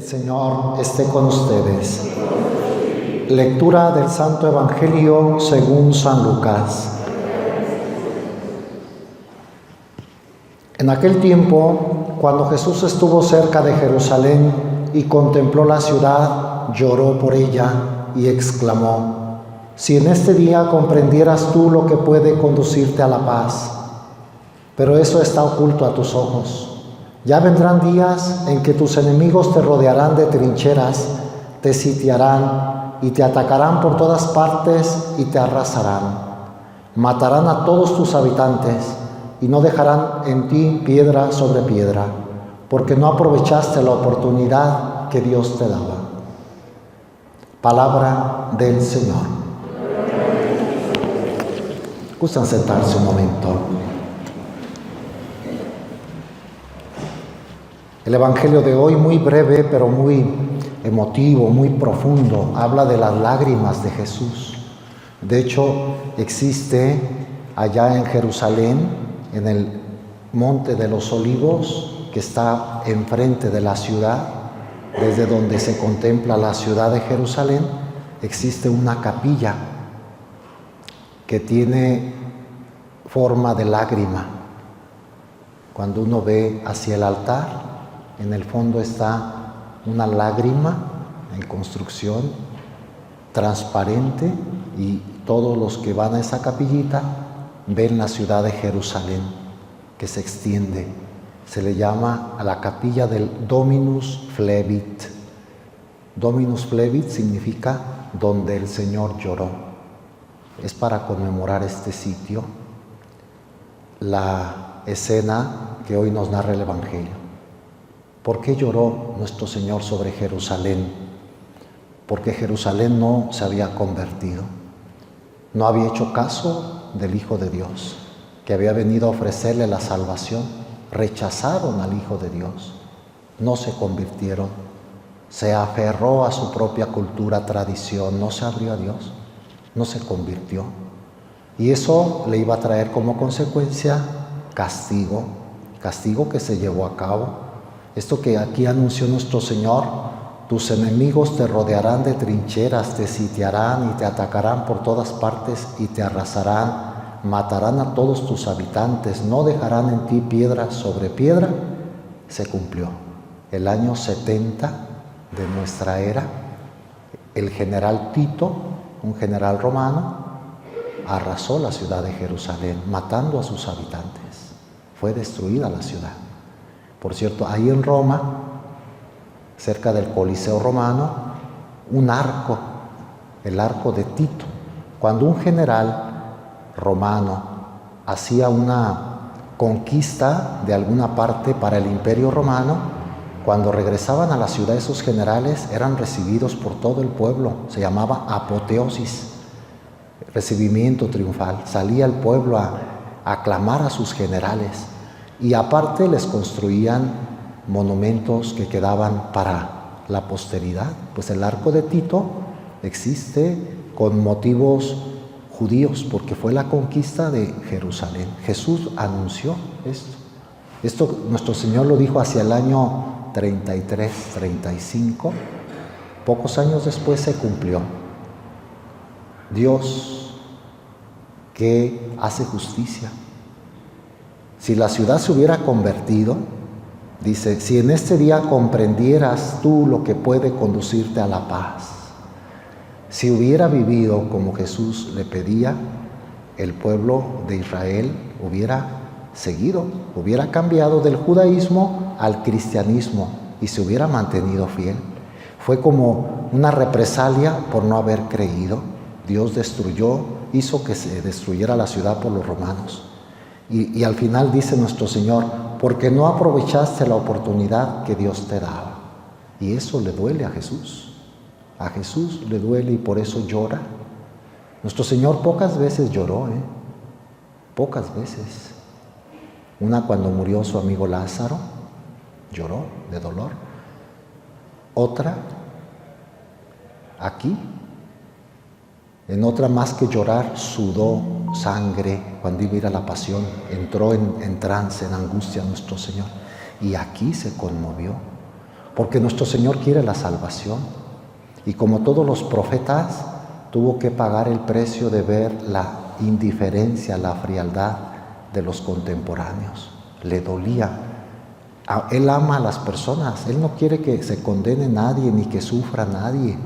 Señor esté con ustedes. Lectura del Santo Evangelio según San Lucas. En aquel tiempo, cuando Jesús estuvo cerca de Jerusalén y contempló la ciudad, lloró por ella y exclamó: si en este día comprendieras tú lo que puede conducirte a la paz, pero eso está oculto a tus ojos. Ya vendrán días en que tus enemigos te rodearán de trincheras, te sitiarán y te atacarán por todas partes y te arrasarán. Matarán a todos tus habitantes y no dejarán en ti piedra sobre piedra, porque no aprovechaste la oportunidad que Dios te daba. Palabra del Señor. ¿Gustan sentarse un momento? El Evangelio de hoy, muy breve pero muy emotivo, muy profundo, habla de las lágrimas de Jesús. De hecho, existe allá en Jerusalén, en el Monte de los Olivos, que está enfrente de la ciudad, desde donde se contempla la ciudad de Jerusalén, existe una capilla que tiene forma de lágrima. Cuando uno ve hacia el altar, en el fondo está una lágrima en construcción, transparente, y todos los que van a esa capillita ven la ciudad de Jerusalén que se extiende. Se le llama a la capilla del Dominus Flevit. Dominus Flevit significa donde el Señor lloró. Es para conmemorar este sitio la escena que hoy nos narra el Evangelio. ¿Por qué lloró nuestro Señor sobre Jerusalén? Porque Jerusalén no se había convertido, no había hecho caso del Hijo de Dios, que había venido a ofrecerle la salvación. Rechazaron al Hijo de Dios, no se convirtieron, se aferró a su propia cultura, tradición, no se abrió a Dios, no se convirtió. Y eso le iba a traer como consecuencia castigo que se llevó a cabo. Esto que aquí anunció nuestro Señor: tus enemigos te rodearán de trincheras, te sitiarán y te atacarán por todas partes y te arrasarán, matarán a todos tus habitantes, no dejarán en ti piedra sobre piedra, se cumplió. El año 70 de nuestra era, el general Tito, un general romano, arrasó la ciudad de Jerusalén, matando a sus habitantes. Fue destruida la ciudad. Por cierto, ahí en Roma, cerca del Coliseo romano, un arco, el arco de Tito. Cuando un general romano hacía una conquista de alguna parte para el Imperio Romano, cuando regresaban a la ciudad esos generales eran recibidos por todo el pueblo. Se llamaba apoteosis, recibimiento triunfal. Salía el pueblo a aclamar a sus generales. Y aparte les construían monumentos que quedaban para la posteridad. Pues el arco de Tito existe con motivos judíos, porque fue la conquista de Jerusalén. Jesús anunció esto. Esto nuestro Señor lo dijo hacia el año 33, 35. Pocos años después se cumplió. Dios, que hace justicia. Si la ciudad se hubiera convertido, dice, si en este día comprendieras tú lo que puede conducirte a la paz, si hubiera vivido como Jesús le pedía, el pueblo de Israel hubiera seguido, hubiera cambiado del judaísmo al cristianismo y se hubiera mantenido fiel. Fue como una represalia por no haber creído. Dios hizo que se destruyera la ciudad por los romanos. Y al final dice nuestro Señor: porque no aprovechaste la oportunidad que Dios te daba. Y eso le duele a Jesús. A Jesús le duele y por eso llora. Nuestro Señor pocas veces lloró, pocas veces. Una cuando murió su amigo Lázaro, lloró de dolor. Otra, aquí. En otra, más que llorar, sudó sangre cuando iba a ir a la pasión. Entró en trance, en angustia nuestro Señor. Y aquí se conmovió. porque nuestro Señor quiere la salvación. Y como todos los profetas, tuvo que pagar el precio de ver la indiferencia, la frialdad de los contemporáneos. Le dolía. Él ama a las personas, Él no quiere que se condene nadie ni que sufra nadie,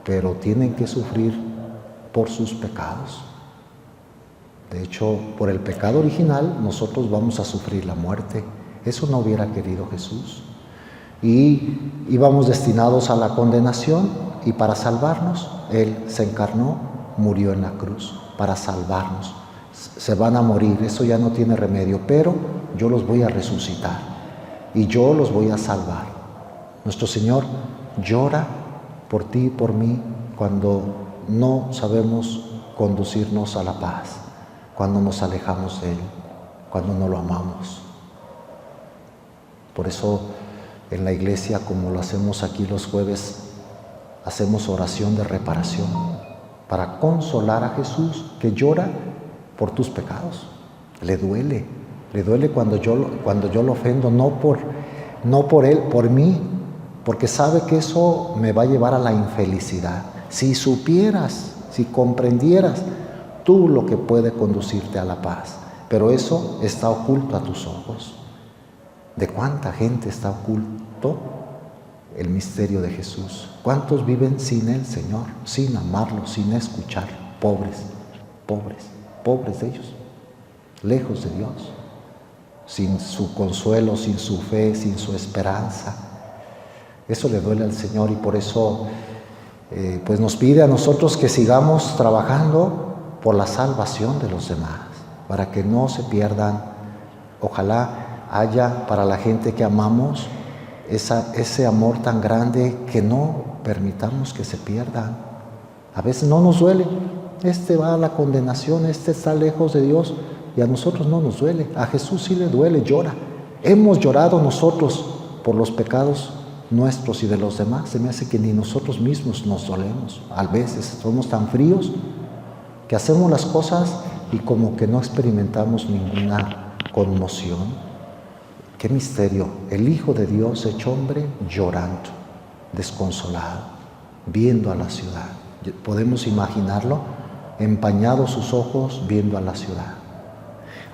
pero tienen que sufrir por sus pecados. De hecho, por el pecado original nosotros vamos a sufrir la muerte. Eso no hubiera querido Jesús. Y íbamos destinados a la condenación, y para salvarnos Él se encarnó, murió en la cruz para salvarnos. Se van a morir, eso ya no tiene remedio, pero yo los voy a resucitar y yo los voy a salvar. Nuestro Señor llora por ti y por mí cuando no sabemos conducirnos a la paz, cuando nos alejamos de Él, cuando no lo amamos. Por eso en la iglesia, como lo hacemos aquí los jueves, hacemos oración de reparación para consolar a Jesús, que llora por tus pecados. Le duele cuando yo lo ofendo, no por Él, por mí, porque sabe que eso me va a llevar a la infelicidad. Si supieras, si comprendieras tú lo que puede conducirte a la paz, pero eso está oculto a tus ojos. ¿De cuánta gente está oculto el misterio de Jesús? ¿Cuántos viven sin el Señor, sin amarlo, sin escucharlo? Pobres de ellos, lejos de Dios, sin su consuelo, sin su fe, sin su esperanza. Eso le duele al Señor, y por eso pues nos pide a nosotros que sigamos trabajando por la salvación de los demás, para que no se pierdan. Ojalá haya para la gente que amamos ese amor tan grande, que no permitamos que se pierdan. A veces no nos duele, este va a la condenación, este está lejos de Dios, y a nosotros no nos duele. A Jesús sí le duele, llora. Hemos llorado nosotros por los pecados nuestros y de los demás. Se me hace que ni nosotros mismos nos dolemos. A veces somos tan fríos que hacemos las cosas y como que no experimentamos ninguna conmoción. Qué misterio, el Hijo de Dios hecho hombre llorando, desconsolado, viendo a la ciudad. Podemos imaginarlo, empañados sus ojos viendo a la ciudad.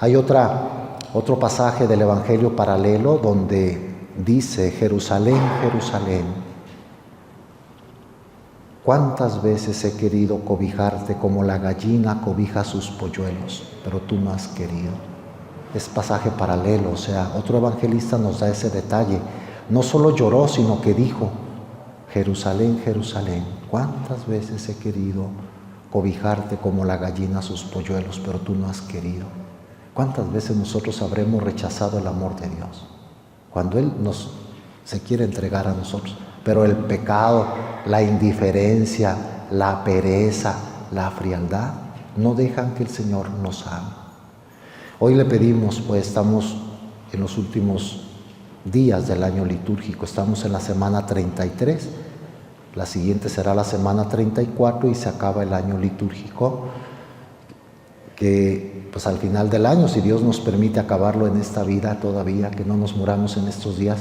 Hay otro pasaje del Evangelio paralelo donde dice: Jerusalén, Jerusalén, cuántas veces he querido cobijarte como la gallina cobija sus polluelos, pero tú no has querido. Es pasaje paralelo, o sea, otro evangelista nos da ese detalle. No solo lloró, sino que dijo: Jerusalén, Jerusalén, cuántas veces he querido cobijarte como la gallina sus polluelos, pero tú no has querido. ¿Cuántas veces nosotros habremos rechazado el amor de Dios cuando Él se quiere entregar a nosotros? Pero el pecado, la indiferencia, la pereza, la frialdad no dejan que el Señor nos ame. Hoy le pedimos, pues estamos en los últimos días del año litúrgico, estamos en la semana 33, la siguiente será la semana 34 y se acaba el año litúrgico, que pues al final del año, si Dios nos permite acabarlo en esta vida todavía, que no nos muramos en estos días,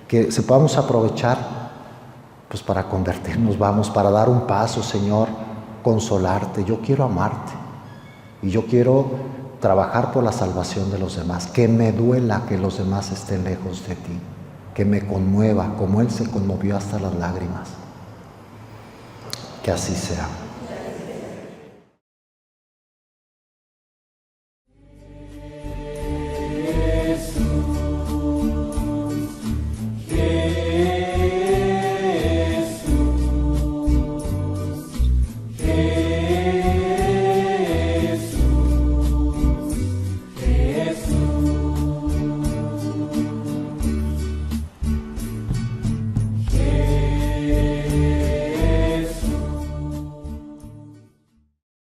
que sepamos aprovechar pues para convertirnos, para dar un paso. Señor, consolarte, yo quiero amarte y yo quiero trabajar por la salvación de los demás, que me duela que los demás estén lejos de ti, que me conmueva como Él se conmovió hasta las lágrimas. Que así sea.